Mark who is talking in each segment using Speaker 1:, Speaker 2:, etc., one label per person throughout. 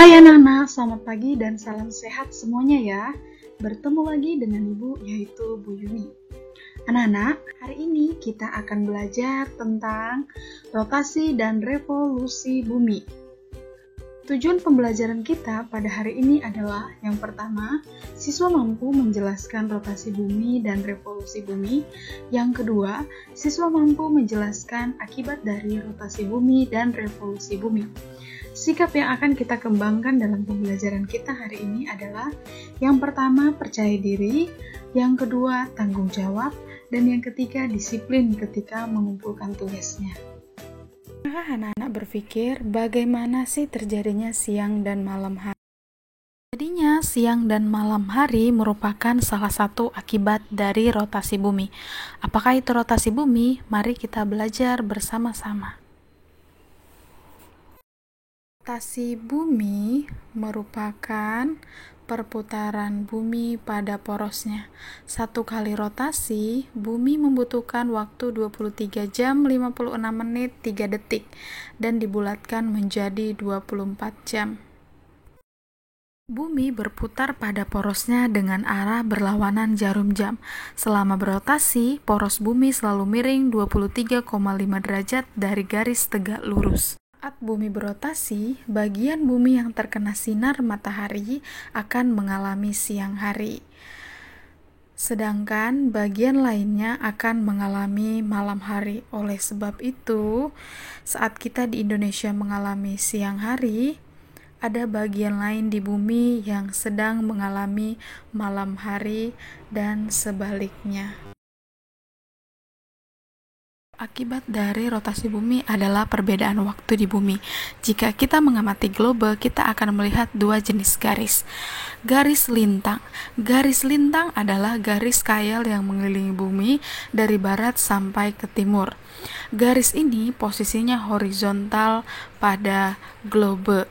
Speaker 1: Hai anak-anak, selamat pagi dan salam sehat semuanya ya. Bertemu lagi dengan Ibu, yaitu Bu Yuni. Anak-anak, hari ini kita akan belajar tentang rotasi dan revolusi bumi. Tujuan pembelajaran kita pada hari ini adalah yang pertama, siswa mampu menjelaskan rotasi bumi dan revolusi bumi. Yang kedua, siswa mampu menjelaskan akibat dari rotasi bumi dan revolusi bumi. Sikap yang akan kita kembangkan dalam pembelajaran kita hari ini adalah yang pertama, percaya diri, yang kedua, tanggung jawab, dan yang ketiga, disiplin ketika mengumpulkan tugasnya. Anak-anak berpikir bagaimana sih terjadinya siang dan malam hari? Jadinya siang dan malam hari merupakan salah satu akibat dari rotasi bumi. Apakah itu rotasi bumi? Mari kita belajar bersama-sama. Rotasi bumi merupakan perputaran bumi pada porosnya. Satu kali rotasi, bumi membutuhkan waktu 23 jam 56 menit 3 detik dan dibulatkan menjadi 24 jam. Bumi berputar pada porosnya dengan arah berlawanan jarum jam. Selama berotasi, poros bumi selalu miring 23,5 derajat dari garis tegak lurus. Saat bumi berotasi, bagian bumi yang terkena sinar matahari akan mengalami siang hari. Sedangkan bagian lainnya akan mengalami malam hari. Oleh sebab itu, saat kita di Indonesia mengalami siang hari, ada bagian lain di bumi yang sedang mengalami malam hari dan sebaliknya. Akibat dari rotasi bumi adalah perbedaan waktu di bumi. Jika kita mengamati globe, kita akan melihat dua jenis garis. Garis lintang. Garis lintang adalah garis kail yang mengelilingi bumi dari barat sampai ke timur. Garis ini posisinya horizontal pada globe.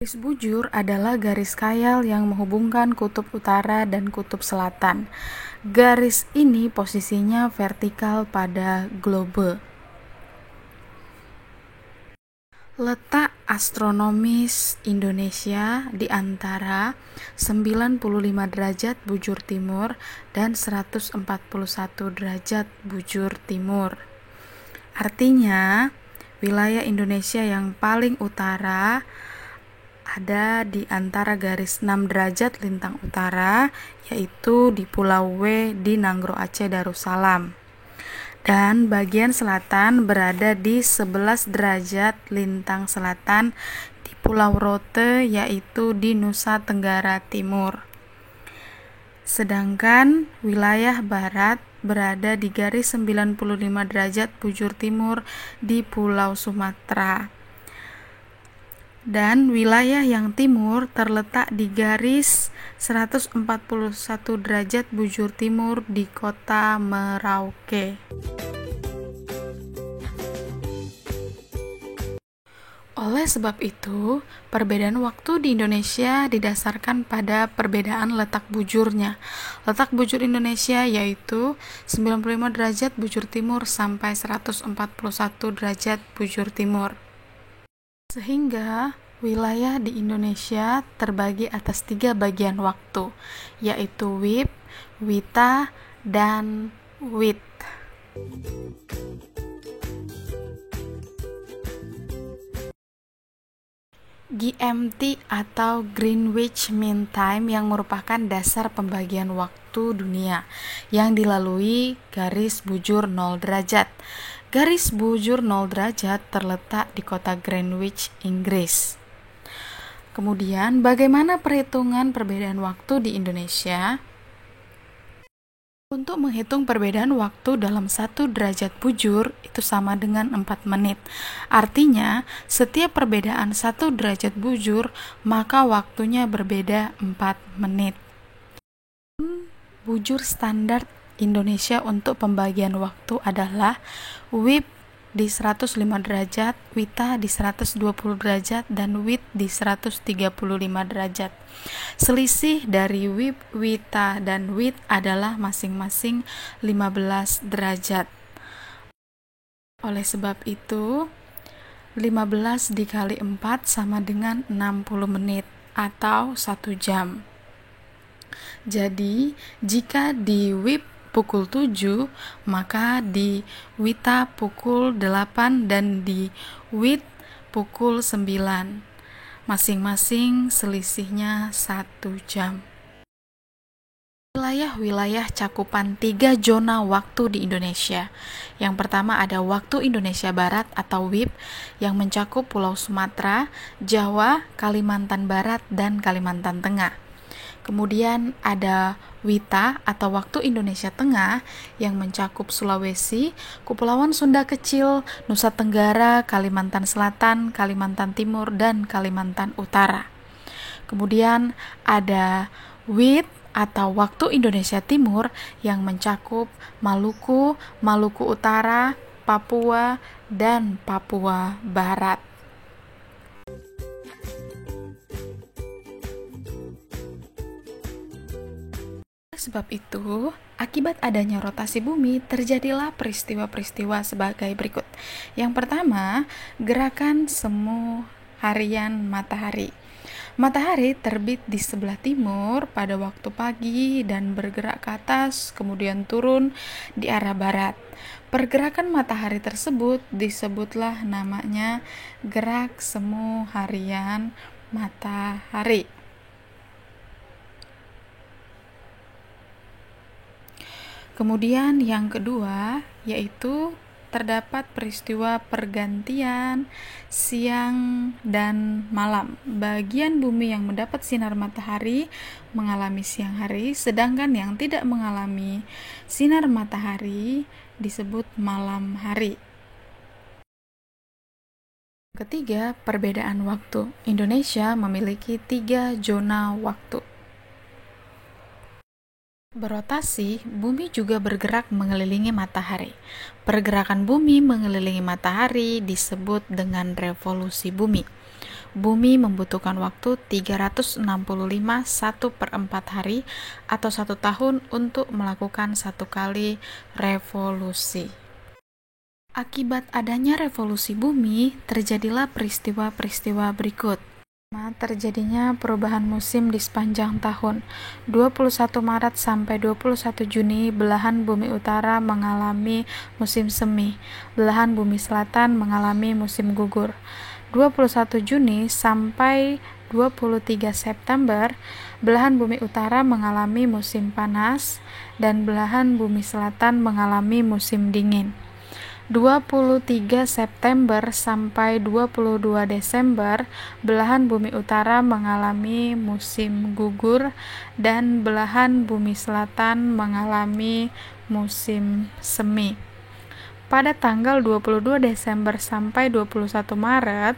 Speaker 1: Garis bujur adalah garis kail yang menghubungkan kutub utara dan kutub selatan. Garis ini posisinya vertikal pada globe. Letak astronomis Indonesia di antara 95 derajat bujur timur dan 141 derajat bujur timur. Artinya, wilayah Indonesia yang paling utara ada di antara garis 6 derajat lintang utara, yaitu di Pulau W di Nanggro Aceh Darussalam. Dan bagian selatan berada di 11 derajat lintang selatan di Pulau Rote, yaitu di Nusa Tenggara Timur. Sedangkan wilayah barat berada di garis 95 derajat bujur timur di Pulau Sumatera. Dan wilayah yang timur terletak di garis 141 derajat bujur timur di kota Merauke. Oleh sebab itu, perbedaan waktu di Indonesia didasarkan pada perbedaan letak bujurnya. Letak bujur Indonesia yaitu 95 derajat bujur timur sampai 141 derajat bujur timur. Sehingga wilayah di Indonesia terbagi atas 3 bagian waktu, yaitu WIB, WITA, dan WIT. GMT atau Greenwich Mean Time yang merupakan dasar pembagian waktu dunia yang dilalui garis bujur 0 derajat. Garis bujur 0 derajat terletak di kota Greenwich, Inggris. Kemudian, bagaimana perhitungan perbedaan waktu di Indonesia? Untuk menghitung perbedaan waktu dalam 1 derajat bujur, itu sama dengan 4 menit. Artinya, setiap perbedaan 1 derajat bujur, maka waktunya berbeda 4 menit. Bujur standar Indonesia untuk pembagian waktu adalah WIB di 105 derajat, WITA di 120 derajat, dan WIT di 135 derajat. Selisih dari WIB, WITA, dan WIT adalah masing-masing 15 derajat. Oleh sebab itu, 15 dikali 4 sama dengan 60 menit atau 1 jam. Jadi, jika di WIB pukul 7, maka di WITA pukul 8 dan di WIT pukul 9. Masing-masing selisihnya 1 jam. Wilayah-wilayah cakupan 3 zona waktu di Indonesia. Yang pertama ada Waktu Indonesia Barat atau WIB yang mencakup Pulau Sumatera, Jawa, Kalimantan Barat, dan Kalimantan Tengah. Kemudian ada WITA atau Waktu Indonesia Tengah yang mencakup Sulawesi, Kepulauan Sunda Kecil, Nusa Tenggara, Kalimantan Selatan, Kalimantan Timur, dan Kalimantan Utara. Kemudian ada WIT atau Waktu Indonesia Timur yang mencakup Maluku, Maluku Utara, Papua, dan Papua Barat. Sebab itu, akibat adanya rotasi bumi, terjadilah peristiwa-peristiwa sebagai berikut. Yang pertama, gerakan semu harian matahari. Matahari terbit di sebelah timur pada waktu pagi dan bergerak ke atas, kemudian turun di arah barat. Pergerakan matahari tersebut disebutlah namanya gerak semu harian matahari. Kemudian yang kedua yaitu terdapat peristiwa pergantian siang dan malam. Bagian bumi yang mendapat sinar matahari mengalami siang hari, sedangkan yang tidak mengalami sinar matahari disebut malam hari. Ketiga, perbedaan waktu. Indonesia memiliki 3 zona waktu. Berotasi, bumi juga bergerak mengelilingi matahari. Pergerakan bumi mengelilingi matahari disebut dengan revolusi bumi. Bumi membutuhkan waktu 365 1/4 hari atau 1 tahun untuk melakukan 1 kali revolusi. Akibat adanya revolusi bumi, terjadilah peristiwa-peristiwa berikut. Terjadinya perubahan musim di sepanjang tahun. 21 Maret sampai 21 Juni, belahan bumi utara mengalami musim semi. Belahan bumi selatan mengalami musim gugur. 21 Juni sampai 23 September, belahan bumi utara mengalami musim panas dan belahan bumi selatan mengalami musim dingin. 23 September sampai 22 Desember, belahan bumi utara mengalami musim gugur dan belahan bumi selatan mengalami musim semi. Pada tanggal 22 Desember sampai 21 Maret,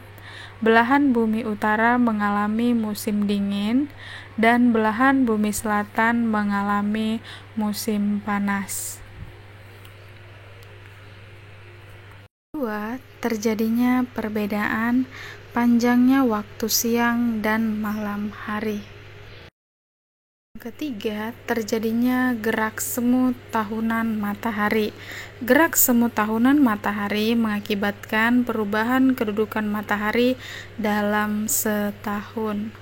Speaker 1: belahan bumi utara mengalami musim dingin dan belahan bumi selatan mengalami musim panas. Kedua, terjadinya perbedaan panjangnya waktu siang dan malam hari. Ketiga, terjadinya gerak semu tahunan matahari. Gerak semu tahunan matahari mengakibatkan perubahan kedudukan matahari dalam setahun.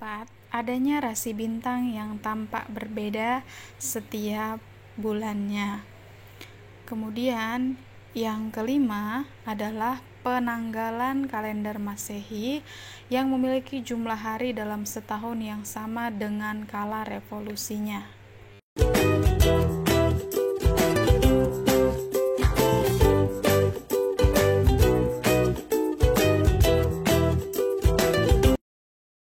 Speaker 1: 4. Adanya rasi bintang yang tampak berbeda setiap bulannya. Kemudian yang kelima adalah penanggalan kalender Masehi yang memiliki jumlah hari dalam setahun yang sama dengan kala revolusinya.